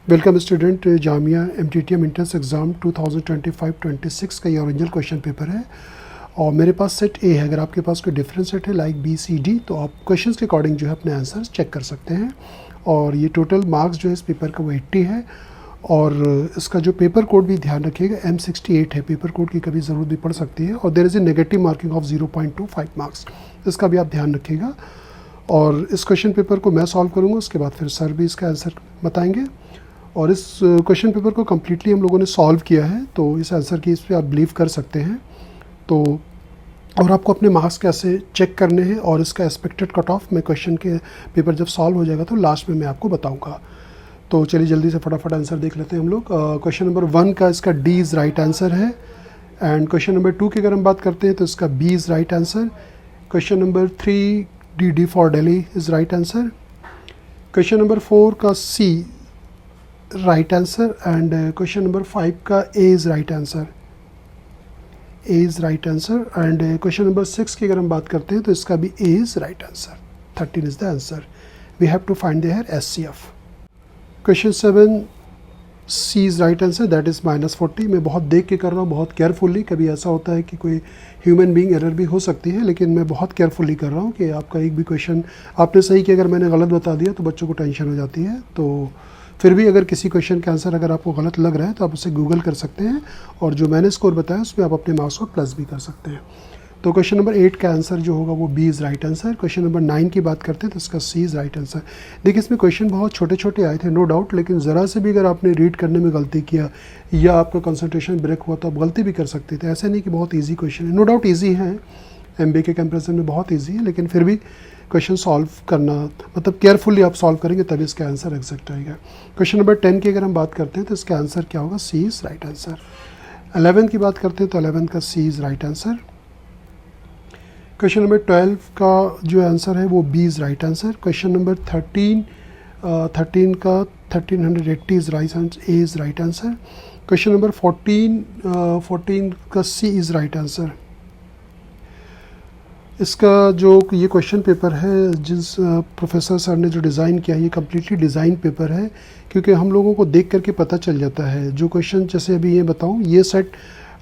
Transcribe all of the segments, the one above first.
Welcome student, Jamia MTTM entrance exam 2025-26 का ये original question paper है और मेरे पास सेट ए है। अगर आपके पास कोई डिफरेंट सेट है लाइक BCD तो आप क्वेश्चंस के अकॉर्डिंग जो है अपने आंसर्स चेक कर सकते हैं। और ये टोटल मार्क्स जो है इस पेपर का वो 80 है और इसका जो पेपर कोड भी ध्यान रखिएगा M68 है। पेपर कोड की कभी ज़रूरत भी पड़ सकती है और there is a negative marking of 0.25 marks, इसका भी आप ध्यान रखिएगा। और इस क्वेश्चन पेपर को मैं सॉल्व करूँगा, उसके बाद फिर सर भी इसका आंसर बताएँगे। और इस क्वेश्चन पेपर को कम्प्लीटली हम लोगों ने सॉल्व किया है, तो इस आंसर की इस पर आप बिलीव कर सकते हैं। तो और आपको अपने मार्क्स कैसे चेक करने हैं और इसका एक्सपेक्टेड कट ऑफ मैं क्वेश्चन के पेपर जब सॉल्व हो जाएगा तो लास्ट में मैं आपको बताऊंगा। तो चलिए जल्दी से फटाफट आंसर देख लेते हैं हम लोग। क्वेश्चन नंबर 1 का इसका D इज़ राइट आंसर है एंड क्वेश्चन नंबर 2 की अगर हम बात करते हैं तो इसका B is right answer. Question number 3 D for Delhi is right answer. Question number 4 का C right answer and question number 5 का A is right answer. A is right answer and question number 6 की अगर हम बात करते हैं तो इसका भी A is right answer. 13 is the answer. We have to find their SCF। Question 7 C is right answer, that is -40। मैं बहुत देख के कर रहा हूँ, बहुत केयरफुली। कभी ऐसा होता है कि कोई ह्यूमन बीइंग एरर भी हो सकती है, लेकिन मैं बहुत केयरफुली कर रहा हूँ कि आपका एक भी क्वेश्चन आपने सही किया, अगर मैंने गलत बता दिया तो बच्चों को टेंशन हो जाती है। तो फिर भी अगर किसी क्वेश्चन का आंसर अगर आपको गलत लग रहा है तो आप उसे गूगल कर सकते हैं और जो मैंने स्कोर बताया उसमें आप अपने मार्क्स को प्लस भी कर सकते हैं। तो क्वेश्चन नंबर 8 का आंसर जो होगा वो B is right answer. Question number 9 की बात करते हैं तो इसका C इज़ राइट आंसर। देखिए इसमें क्वेश्चन बहुत छोटे छोटे आए थे नो डाउट, लेकिन ज़रा से भी अगर आपने रीड करने में गलती किया या आपका कंसंट्रेशन ब्रेक हुआ तो आप गलती भी कर सकते थे। ऐसा नहीं कि बहुत ईजी क्वेश्चन है, नो डाउट ईजी है, MBA के कंपेरिजन में बहुत ईजी है, लेकिन फिर भी क्वेश्चन सॉल्व करना मतलब केयरफुली आप सॉल्व करेंगे तभी इसका आंसर एग्जैक्ट आएगा। क्वेश्चन नंबर 10 की अगर हम बात करते हैं तो इसका आंसर क्या होगा, C इज़ राइट आंसर। 11 की बात करते हैं तो 11 का C is right answer. Question number 12 का जो आंसर है वो B is right answer. Question number 13 का 1380 is right answer, A is right answer. Question number 14 का C इज़ राइट आंसर। इसका जो ये क्वेश्चन पेपर है जिस प्रोफेसर सर ने जो डिज़ाइन किया है, ये कम्प्लीटली डिज़ाइन पेपर है, क्योंकि हम लोगों को देख करके पता चल जाता है जो क्वेश्चन, जैसे अभी ये बताऊं, ये सेट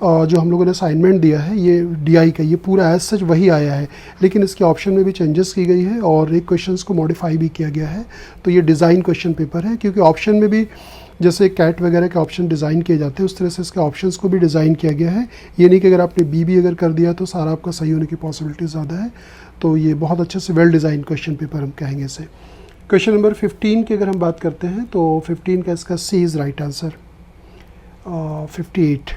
जो हम लोगों ने असाइनमेंट दिया है ये DI का, ये पूरा एज सच वही आया है, लेकिन इसके ऑप्शन में भी चेंजेस की गई है और एक क्वेश्चंस को मॉडिफाई भी किया गया है। तो ये डिज़ाइन क्वेश्चन पेपर है, क्योंकि ऑप्शन में भी जैसे कैट वगैरह के ऑप्शन डिज़ाइन किए जाते हैं उस तरह से इसके ऑप्शंस को भी डिज़ाइन किया गया है। ये नहीं कि अगर आपने B भी अगर कर दिया तो सारा आपका सही होने की पॉसिबिलिटी ज़्यादा है। तो ये बहुत अच्छे से वेल डिज़ाइन क्वेश्चन पेपर हम कहेंगे इसे। क्वेश्चन नंबर 15 की अगर हम बात करते हैं तो 15 का इसका C इज़ राइट आंसर। 58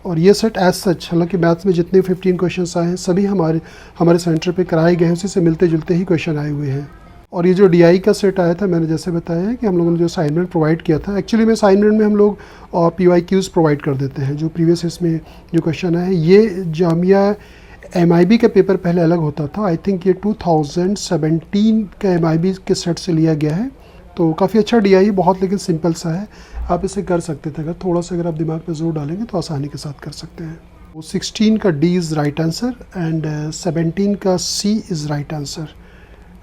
और ये सेट एज सच, हालांकि मैथ्स में जितने 15 क्वेश्चंस आए हैं सभी हमारे सेंटर पे कराए गए हैं, उसी से मिलते जुलते ही क्वेश्चन आए हुए हैं। और ये जो DI का सेट आया था, मैंने जैसे बताया है कि हम लोगों ने जो असाइनमेंट प्रोवाइड किया था, एक्चुअली में असाइनमेंट में हम लोग PYQs प्रोवाइड कर देते हैं। जो प्रीवियस इसमें जो क्वेश्चन है, ये जामिया MIB का पेपर पहले अलग होता था, आई थिंक ये 2017 का MIB के सेट से लिया गया है। तो काफ़ी अच्छा DI, बहुत लेकिन सिंपल सा है, आप इसे कर सकते थे। अगर थोड़ा सा अगर आप दिमाग पे जोर डालेंगे तो आसानी के साथ कर सकते हैं। 16 का D is right answer and 17 का C is right answer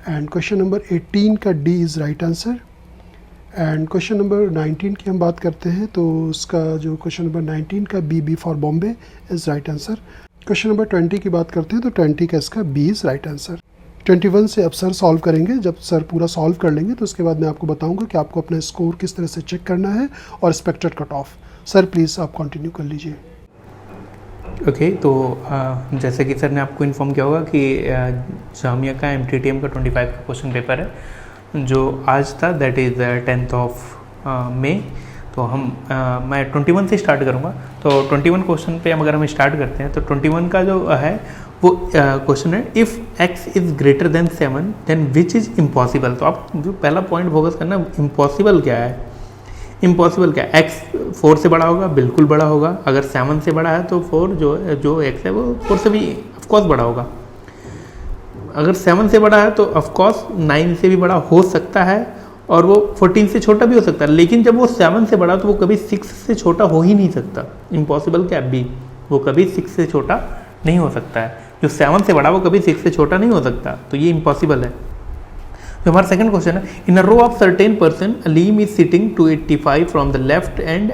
and question number 18 का D is right answer and question number 19 की हम बात करते हैं तो उसका जो क्वेश्चन नंबर 19 का B for Bombay is right answer. Question number 20 की बात करते हैं तो 20 का इसका B इज़ राइट आंसर। 21 से अब सर सॉल्व करेंगे, जब सर पूरा सॉल्व कर लेंगे तो उसके बाद मैं आपको बताऊंगा कि आपको अपना स्कोर किस तरह से चेक करना है और expected cut off. Sir please आप कंटिन्यू कर लीजिए। ओके, तो जैसे कि सर ने आपको इन्फॉर्म किया होगा कि जामिया का MTTM का 25 का क्वेश्चन पेपर है जो आज था, दैट इज़ 10 मई। तो मैं 21 से स्टार्ट करूँगा। तो 21 क्वेश्चन पे अगर हम स्टार्ट करते हैं तो 21 का जो है वो क्वेश्चन है, if x is greater than 7 then which is impossible. तो आप जो पहला पॉइंट फोकस करना, इम्पॉसिबल क्या है। इम्पॉसिबल क्या है, x 4 से बड़ा होगा, बिल्कुल बड़ा होगा। अगर 7 से बड़ा है तो 4 जो x है वो 4 से भी ऑफकोर्स बड़ा होगा। अगर 7 से बड़ा है तो ऑफकोर्स 9 से भी बड़ा हो सकता है और वो 14 से छोटा भी हो सकता है, लेकिन जब वो 7 से बड़ा तो वो कभी 6 से छोटा हो ही नहीं सकता। इम्पॉसिबल क्या है, B, वो कभी 6 से छोटा नहीं हो सकता है। जो 7 से बड़ा वो कभी 6 से छोटा नहीं हो सकता, तो ये इम्पॉसिबल है। जो हमारा सेकंड क्वेश्चन है, in a row of certain person Aleem is sitting 285 from the left end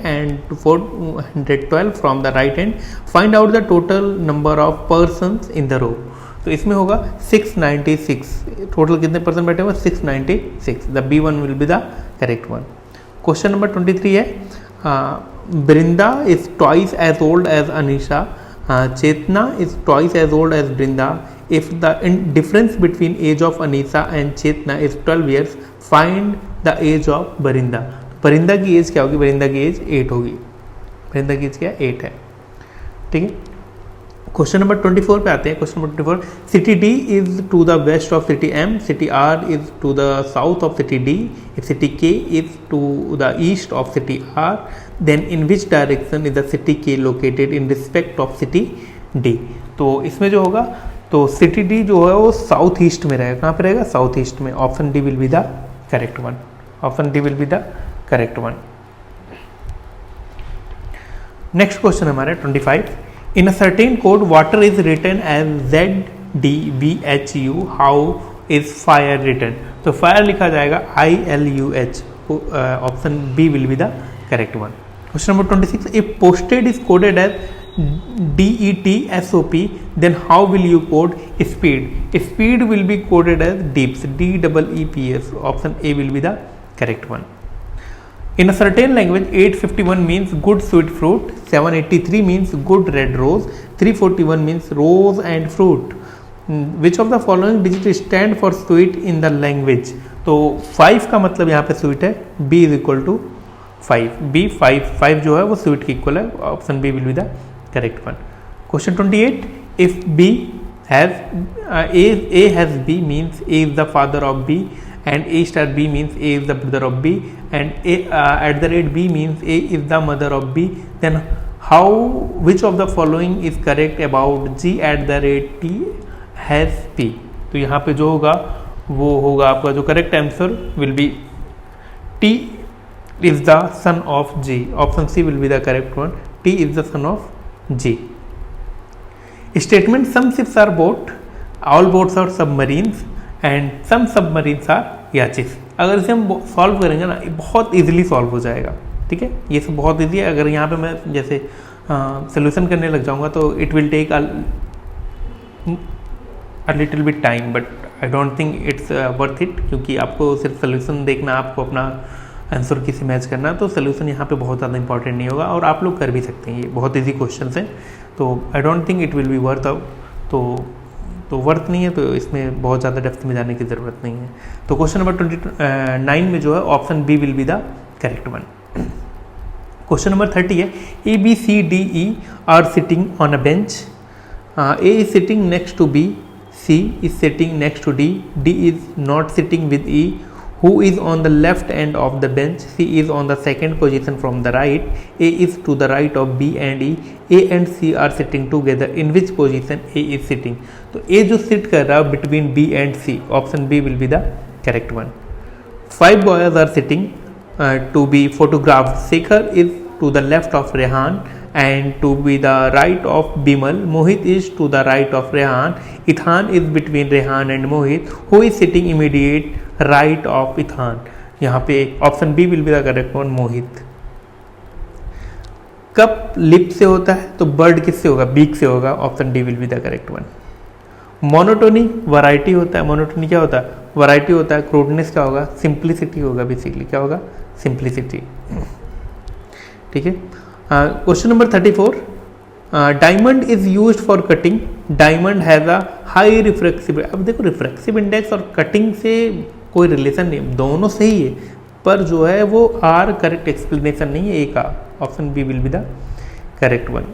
412 from the right end, find out the total number of persons in the row. तो इसमें होगा 696, टोटल कितने पर्सन बैठे हुए 696, the B1 will be the correct one. Question number 23 है, Brinda is twice as old as Anisha. Chetna is twice as old as Brinda. If the difference between age of Anisha and Chetna is 12 years, find the age of Brinda. Brinda की as क्या होगी? Brinda की as 8 होगी। Brinda की as क्या 8 है, ठीक है। क्वेश्चन नंबर 24 पे आते हैं। Question number 24, city D is to the west of city M, city R is to the south of city D, if city K is to the east of city R, then in which direction is the city K located in respect of city D. तो इसमें जो होगा, तो city D जो है वो south east में रहेगा। कहाँ पे रहेगा? साउथ ईस्ट में। Option D will be the correct one. Option D will be the correct one. Next question हमारा 25, in a certain code water is written as ZDBHU, how is fire written? तो fire लिखा जाएगा ILUH। Option B will be the correct one. Question number 26, if posted is coded as DETSOP, then how will you code speed? Speed will be coded as DEEPS, DEEPS। Option A will be the correct one. In a certain language, 851 means good sweet fruit, 783 means good red rose, 341 means rose and fruit. Which of the following digits stand for sweet in the language? तो 5 का मतलब यहाँ पे sweet है, B is equal to 5, B 5 जो है वो sweet की equal है। Option B will be the correct one. Question 28, if B has A has B means A is the father of B, and A star B means A is the brother of B, and A at the rate B means A is the mother of B, then which of the following is correct about G at the rate T has P? तो यहाँ पे जो होगा वो होगा आपका जो correct answer will be T is the son of G। Option C will be the correct one, T is the son of G। Statement some ships are boat, all boats are submarines and some submarines are याचिस। अगर इसे हम solve करेंगे ना, बहुत easily solve हो जाएगा, ठीक है। ये सब बहुत इजी है। अगर यहाँ पे मैं जैसे सोल्यूशन करने लग जाऊँगा तो it will take a little bit time, but I don't think it's worth it, क्योंकि आपको सिर्फ सोल्यूशन देखना, आपको अपना आंसर किसी मैच करना, तो सोल्यूशन यहाँ पे बहुत ज़्यादा इंपॉर्टेंट नहीं होगा और आप लोग कर भी सकते हैं। ये बहुत ईजी क्वेश्चन हैं, तो आई don't think it will be worth out. तो वर्थ नहीं है, तो इसमें बहुत ज़्यादा डेप्थ में जाने की ज़रूरत नहीं है। तो क्वेश्चन नंबर 29 में जो है option B will be the correct one. Question number 30 है, ABCDE are sitting on a bench, A is sitting next to B, C is sitting next to D, D is not sitting with E, who is on the left end of the bench, C is on the second position from the right, A is to the right of B and E, A and C are sitting together, in which position A is sitting? तो A जो sit कर रहा है between B and C, option B will be the correct one. 5 boys are sitting to be photographed. Shekhar is to the left of Rehan and to be the right of Bimal. Mohit is to the right of Rehan. Ithan is between Rehan and Mohit. Who is sitting immediate right of Ithan? यहाँ पे option B will be the correct one, Mohit. Cup lip से होता है तो bird किससे होगा? Beak से होगा। Option D will be the correct one. Monotony variety होता है, मोनोटोनी क्या होता है? वैरायटी होता है। क्रूडनेस क्या होगा? सिंप्लिसिटी होगा। बेसिकली क्या होगा? सिंप्लिसिटी, ठीक है। Question number 34, diamond is used for cutting, diamond has a high refractive. अब देखो रिफ्रैक्सिव इंडेक्स और कटिंग से कोई रिलेशन नहीं, दोनों सही है, पर जो है वो आर करेक्ट एक्सप्लेनेशन नहीं है ए का। Option B will be the correct one.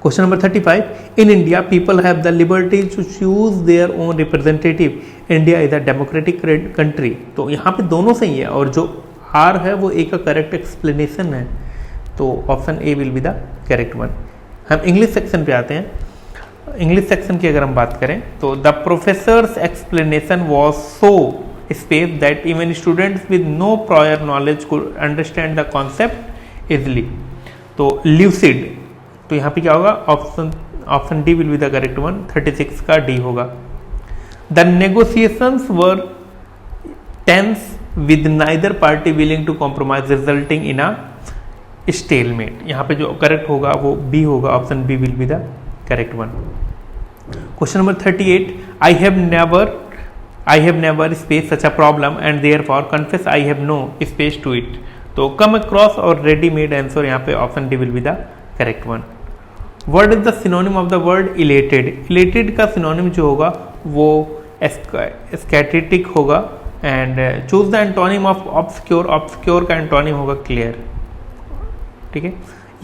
Question number 35, in India people have the liberty to choose their own representative, India is a democratic country. तो यहाँ पे दोनों सही है और जो आर है वो ए का करेक्ट एक्सप्लेनेशन है, तो option A will be the correct one. हम इंग्लिश सेक्शन पे आते हैं। इंग्लिश सेक्शन की अगर हम बात करें तो the professor's explanation was so space that even students with no prior knowledge could understand the concept easily. तो ल्यूसिड, तो यहाँ पे क्या होगा? Option D will be the correct one, 36 का डी होगा। The negotiations were tense with neither party willing to compromise resulting in a stalemate. यहाँ पे जो करेक्ट होगा वो बी होगा, option B will be the correct one. Question number 38, I have never space such a problem and therefore confess I have no space to it. तो come across और readymade answer, यहाँ पे option D will be the correct one. Word is the synonym of the word elated. Elated का synonym जो होगा वो ecstatic होगा। And choose the antonym of obscure. Obscure का एंटोनिम होगा क्लियर। ठीक है,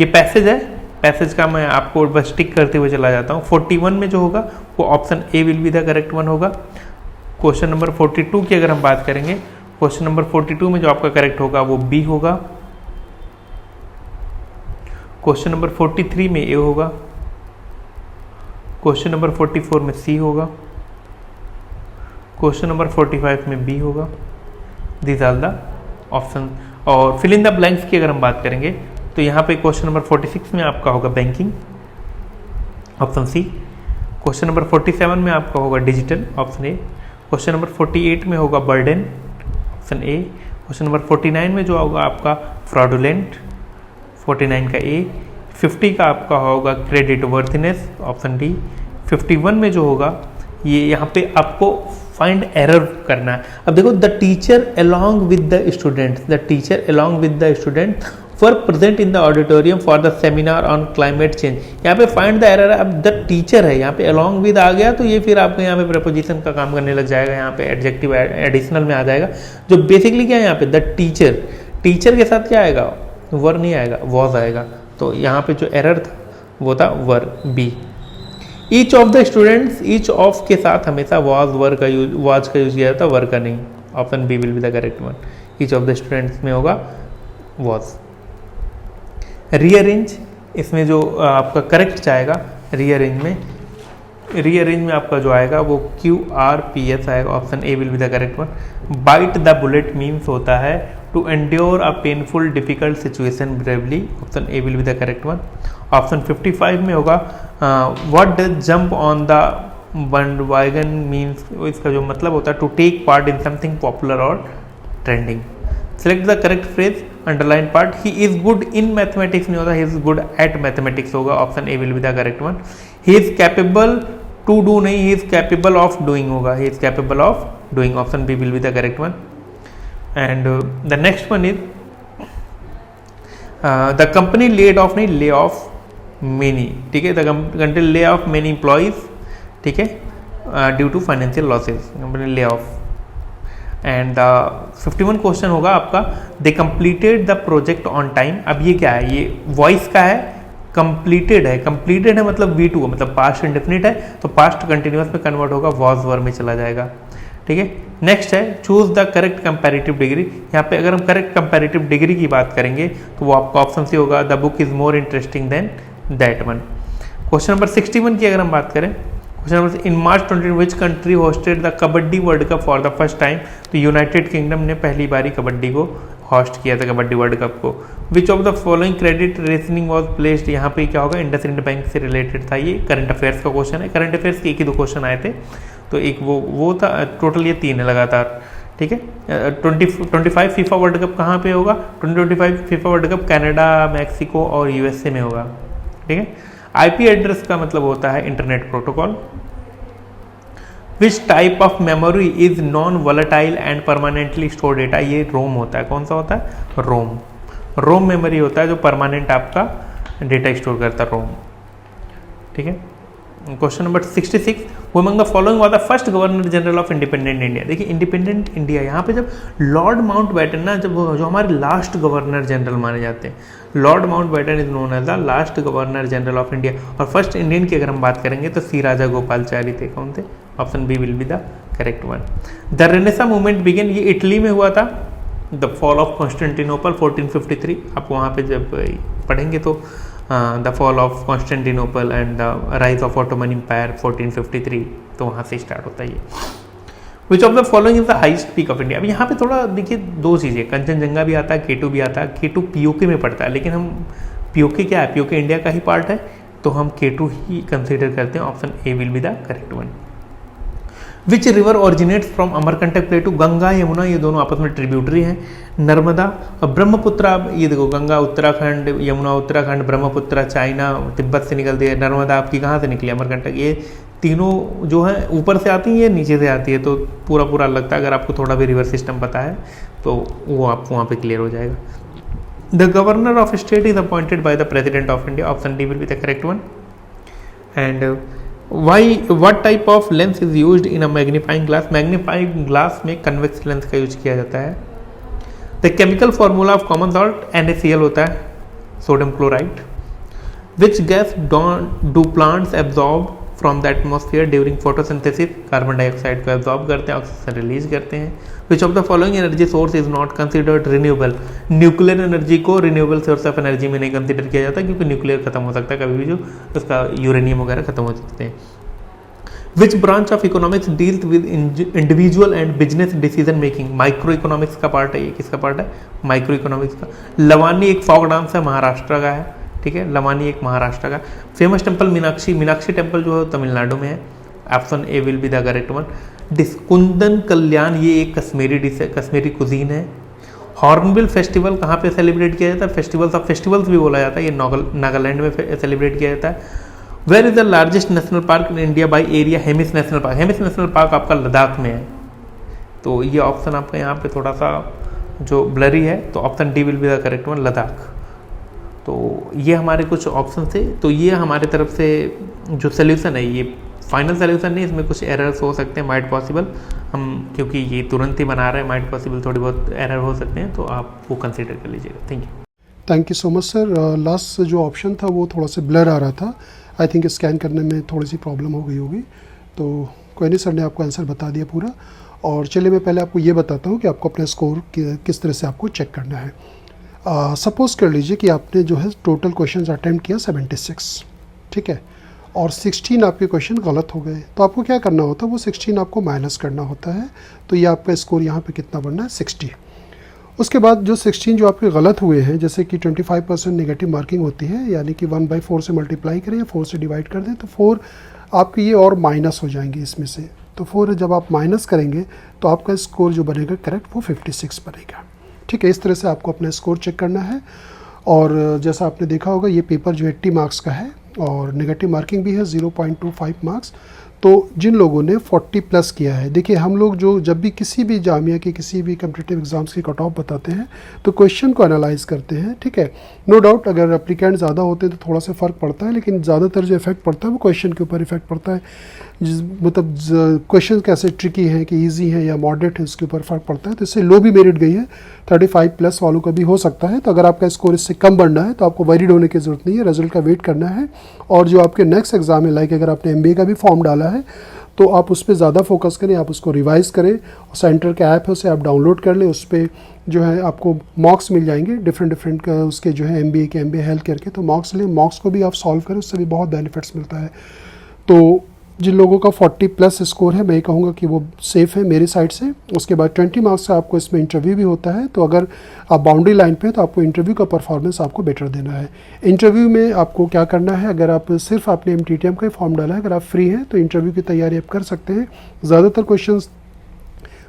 ये पैसेज है, पैसेज का मैं आपको बस टिक करते हुए चला जाता हूँ। 41 में जो होगा वो option A will be the correct one होगा। क्वेश्चन नंबर 42 की अगर हम बात करेंगे, क्वेश्चन नंबर 42 में जो आपका करेक्ट होगा वो बी होगा। क्वेश्चन नंबर 43 में ए होगा। क्वेश्चन नंबर 44 में सी होगा। क्वेश्चन नंबर 45 में बी होगा। These are the option. और फिल इन द ब्लैंक्स की अगर हम बात करेंगे तो यहाँ पे क्वेश्चन नंबर 46 में आपका होगा banking, option C. Question number 47 में आपका होगा digital, option A. Question number 48 में होगा burden, option A. Question number 49 में जो होगा आपका फ्रॉडुलेंट, 49 का ए। 50 का आपका होगा क्रेडिट वर्थनेस, ऑप्शन डी। 51 में जो होगा ये यहाँ पे आपको फाइंड एरर करना है। अब देखो, the teacher along with the student, the teacher along with the student were present in the auditorium for the seminar on climate change. यहाँ पे फाइंड द एरर है। अब द टीचर है, यहाँ पे अलोंग विद आ गया तो ये फिर आपको यहाँ पे प्रपोजिशन का काम करने लग जाएगा। यहाँ पे एडजेक्टिव एडिशनल में आ जाएगा, जो बेसिकली क्या है यहाँ पे द टीचर। टीचर के साथ क्या आएगा, वर नहीं आएगा, वॉज आएगा। तो यहाँ पे जो एरर था वो था were, B. Each of the students, each of के साथ हमेशा वॉज वर का यूज, वॉज का यूज किया जाता है, वर का नहीं। Option B will be the correct one. Each of the students में होगा वॉज। रीअरेंज, इसमें जो आपका करेक्ट जाएगा रीअरेंज में आपका जो आएगा वो QRPS आएगा, option A will be the correct one. Bite the bullet means होता है to endure a painful difficult situation bravely, option A will be the correct one. Option 55 में होगा what does jump on the bandwagon means, इसका जो मतलब होता है to take part in something popular और trending. Select the correct phrase, underline part. He is good in mathematics नहीं होता, he is good at mathematics होगा, option A will be the correct one. He is capable to do नहीं, he is capable of doing होगा, he is capable of doing, option B will be the correct one. And the next one is the company laid off नहीं, lay off many. ठीक है, the company lay off many employees, ठीक है, due to financial losses, company lay off. And 51 question होगा आपका, दे completed the project on time. अब ये क्या है, ये वॉइस का है, कंप्लीटेड है। कंप्लीटेड है मतलब V2 मतलब पास्ट इंडेफिनिट है, तो पास्ट कंटिन्यूअस में कन्वर्ट होगा, वॉज वर में चला जाएगा। ठीक है, नेक्स्ट है choose the correct comparative degree. यहाँ पे अगर हम करेक्ट कंपैरेटिव डिग्री की बात करेंगे तो वो आपका ऑप्शन सी होगा, the book is more interesting than that one. Question number 61 की अगर हम बात करें, question number in March 20 which country hosted the kabaddi world cup for the first time. तो यूनाइटेड किंगडम ने पहली बारी कबड्डी को होस्ट किया था, कबड्डी वर्ल्ड कप को। Which of the following credit reasoning was placed, यहाँ पे क्या होगा, इंडसइंड बैंक से रिलेटेड था। ये करंट अफेयर्स का क्वेश्चन है, करंट अफेयर्स के एक ही दो क्वेश्चन आए थे, तो एक वो था, टोटल ये 3 है लगातार। ठीक है, 2025 फीफा वर्ल्ड कप कहाँ पे होगा, 2025 FIFA world cup Canada, Mexico और यूएसए में होगा। ठीक है, आईपी एड्रेस का मतलब होता है internet protocol. Which type of memory is non volatile and permanently store data, ये रोम होता है। कौन सा होता है, रोम मेमोरी होता है जो परमानेंट आपका डेटा स्टोर करता है, रोम। ठीक है, question number 66, who among the following was the first governor general of independent India. देखिए इंडिपेंडेंट इंडिया, यहाँ पे जब लॉर्ड माउंटबेटन ना, जब जो हमारे लास्ट गवर्नर जनरल माने जाते हैं, Lord Mountbatten is known as the last governor general of India. और फर्स्ट इंडियन की अगर हम बात करेंगे तो सी राजा गोपालचारी थे। कौन थे, option B will be the correct one. The renaissance movement begin, ये इटली में हुआ था। द फॉल ऑफ कॉन्स्टेंटिनोपल 1453, आप वहाँ पे जब पढ़ेंगे तो the fall of Constantinople and the rise of Ottoman empire 1453, तो वहाँ से स्टार्ट होता है ये। Which of the following is the highest peak of India. अब यहाँ पे थोड़ा देखिए 2 चीज़ें, कंचनजंगा भी आता है, K2 भी आता है। K2 पीओके में पड़ता है, लेकिन हम पीओके क्या है, पीओके इंडिया का ही पार्ट है, तो हम K2 ही कंसिडर करते हैं, option A will be the correct one. Which river originates from Amarkantak प्लेटू, Ganga Yamuna ये दोनों आपस में ट्रिब्यूटरी हैं। नर्मदा और ब्रह्मपुत्रा, ये देखो गंगा उत्तराखंड, यमुना उत्तराखंड, ब्रह्मपुत्रा चाइना तिब्बत से निकलती है, नर्मदा आपकी कहाँ से निकली अमरकंटक, ये तीनों जो है ऊपर से आती है ये नीचे से आती है, तो पूरा पूरा लगता है। अगर आपको थोड़ा भी रिवर सिस्टम पता है तो वो आपको वहाँ पे क्लियर हो जाएगा। The governor of state is appointed by the president of India, option D will be the correct one. And why what type of lens is used in a magnifying glass, magnifying glass में convex lens का use किया जाता है। The chemical formula of common salt NaCl होता है, sodium chloride. Which gas do plants absorb from the atmosphere during photosynthesis, carbon dioxide को absorb करते हैं, ऑक्सीजन रिलीज करते हैं। विच of the following energy source is not considered renewable, nuclear energy को renewable source of energy में नहीं consider किया जाता क्योंकि न्यूक्लियर खत्म हो सकता है कभी भी, जो उसका यूरेनियम वगैरह खत्म हो सकते हैं। Which branch of economics deals with individual and business decision making, micro economics का पार्ट है, ये किसका पार्ट है, माइक्रो इकोनॉमिक्स का। लवानी एक फोक डांस है, महाराष्ट्र का है, ठीक है, लवानी एक महाराष्ट्र का। Famous temple Meenakshi, Meenakshi temple जो है तमिलनाडु में है, option A will be the correct one. Kundan Kalyan ये एक कश्मीरी डिश है, कश्मीरी कुजीन है। हॉर्नबिल फेस्टिवल कहाँ पे सेलिब्रेट किया जाता है, फेस्टिवल्स ऑफ फेस्टिवल्स भी बोला जाता है, ये नागालैंड में सेलिब्रेट किया जाता है। Where is the largest national park in India by area, Hemis national park, Hemis national park आपका लद्दाख में है, तो ये ऑप्शन आपका यहाँ पे थोड़ा सा जो ब्लरी है, तो option D will be the correct one, Ladakh. तो ये हमारे कुछ ऑप्शन थे, तो ये हमारे तरफ से जो सोल्यूशन है, ये फाइनल सोल्यूशन नहीं, इसमें कुछ एरर्स हो सकते हैं, माइट पॉसिबल, हम क्योंकि ये तुरंत ही बना रहे हैं, माइट पॉसिबल थोड़ी बहुत एरर हो सकते हैं, तो आप वो कंसीडर कर लीजिएगा। Thank you so much sir. Last जो ऑप्शन था वो थोड़ा सा ब्लर आ रहा था, आई थिंक स्कैन करने में थोड़ी सी प्रॉब्लम हो गई होगी, तो कोई नहीं, सर ने आपको आंसर बता दिया पूरा। और चलिए मैं पहले आपको ये बताता हूँ कि आपको अपना स्कोर किस तरह से आपको चेक करना है। सपोज़ कर लीजिए कि आपने जो है टोटल क्वेश्चंस अटैम्प्ट किया 76, ठीक है, और 16 आपके क्वेश्चन गलत हो गए, तो आपको क्या करना होता है, वो 16 आपको माइनस करना होता है, तो ये आपका स्कोर यहाँ पे कितना बनना है, 60। उसके बाद जो 16 जो आपके गलत हुए हैं, जैसे कि 25% नेगेटिव मार्किंग होती है, यानी कि 1/4 से मल्टीप्लाई करें या 4 से डिवाइड कर दें, तो 4 आपके ये और माइनस हो जाएंगे इसमें से, तो 4 जब आप माइनस करेंगे तो आपका स्कोर जो बनेगा करेक्ट वो 56 बनेगा, ठीक है। इस तरह से आपको अपना स्कोर चेक करना है। और जैसा आपने देखा होगा ये पेपर जो 80 मार्क्स का है और नेगेटिव मार्किंग भी है 0.25 मार्क्स। तो जिन लोगों ने 40 प्लस किया है, देखिए हम लोग जो जब भी किसी भी जामिया के किसी भी कम्पिटिटिव एग्जाम्स की कट ऑफ बताते हैं तो क्वेश्चन को एनालाइज करते हैं, ठीक है। नो डाउट अगर एप्लीकेंट ज़्यादा होते हैं तो थोड़ा सा फ़र्क पड़ता है, लेकिन ज़्यादातर जो इफेक्ट पड़ता है वो क्वेश्चन के ऊपर इफेक्ट पड़ता है, मतलब क्वेश्चन कैसे ट्रिकी हैं कि ईजी है या मॉडरेट है उसके ऊपर फ़र्क पड़ता है। तो इससे लो भी मेरिट गई है, 35 प्लस वालों का भी हो सकता है। तो अगर आपका स्कोर इससे कम बढ़ना है तो आपको वरीड होने की ज़रूरत नहीं है, रिजल्ट का वेट करना है। और जो आपके नेक्स्ट एग्जाम है, लाइक अगर आपने MBA का भी फॉर्म डाला है तो आप उस पर ज़्यादा फोकस करें, आप उसको रिवाइज़ करें, और सेंटर का ऐप है उसे आप डाउनलोड कर लें, उस पर जो है आपको मॉक्स मिल जाएंगे डिफरेंट उसके जो है MBA के MBA हेल्थ केयर के, तो मॉक्स लें, मॉक्स को भी आप सॉल्व करें, उससे भी बहुत बेनिफिट्स मिलता है। तो जिन लोगों का 40 प्लस स्कोर है मैं कहूँगा कि वो सेफ़ है मेरी साइड से। उसके बाद 20 मार्क्स का आपको इसमें इंटरव्यू भी होता है, तो अगर आप बाउंड्री लाइन पे हैं तो आपको इंटरव्यू का परफॉर्मेंस आपको बेटर देना है। इंटरव्यू में आपको क्या करना है, अगर आप सिर्फ आपने MTTM का ही फॉर्म डाला है, अगर आप फ्री हैं तो इंटरव्यू की तैयारी आप कर सकते हैं। ज़्यादातर क्वेश्चंस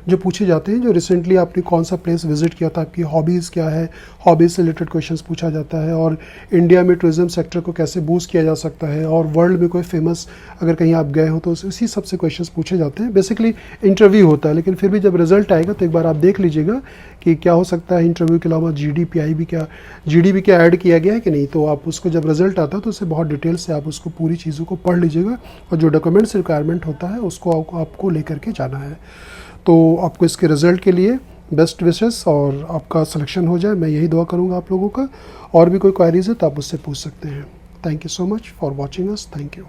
जो पूछे जाते हैं, जो रिसेंटली आपने कौन सा प्लेस विजिट किया था, आपकी हॉबीज़ क्या है, हॉबीज़ से रिलेटेड क्वेश्चंस पूछा जाता है, और इंडिया में टूरिज्म सेक्टर को कैसे बूस्ट किया जा सकता है, और वर्ल्ड में कोई फेमस अगर कहीं आप गए हो तो उसी सबसे क्वेश्चंस पूछे जाते हैं। बेसिकली इंटरव्यू होता है, लेकिन फिर भी जब रिजल्ट आएगा तो एक बार आप देख लीजिएगा कि क्या हो सकता है इंटरव्यू के अलावा GDP क्या ऐड किया गया है कि नहीं। तो आप उसको जब रिजल्ट आता है तो उससे बहुत डिटेल से आप उसको पूरी चीज़ों को पढ़ लीजिएगा, और जो डॉक्यूमेंट्स रिक्वायरमेंट होता है उसको आपको लेकर के जाना है। तो आपको इसके रिज़ल्ट के लिए बेस्ट विशेस और आपका सिलेक्शन हो जाए, मैं यही दुआ करूँगा आप लोगों का। और भी कोई क्वेरीज है तो आप उससे पूछ सकते हैं। Thank you so much for watching us, thank you.